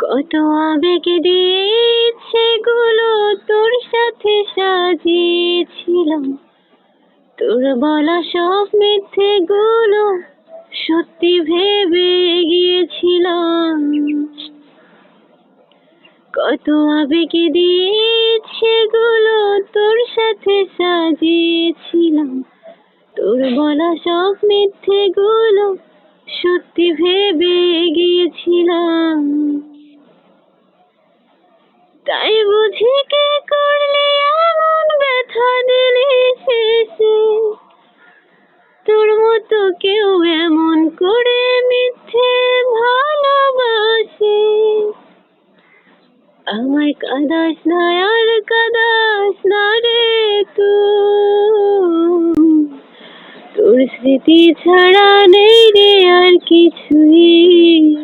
কত আবেগ দিয়ে ইচ্ছেগুলো তোর সাথে সাজিয়েছিলাম, তোর বলা সব মিথ্যেগুলো সত্যি ভেবে গিয়েছিলাম। কত আবেগ দিয়ে ইচ্ছেগুলো তোর সাথে সাজিয়েছিলাম, তোর বলা সব মিথ্যেগুলো সত্যি ভেবে গিয়েছিলাম। তাই বুঝি কে করলি এমন ব্যথা দিলি শেষে, তোর মতো কেউ এমন করে মিথ্যে ভালোবাসে। আমায় কাঁদাস না আর কাঁদাস না রে তুই, তোর স্মৃতি ছাড়া নেই রে আর কিছুই।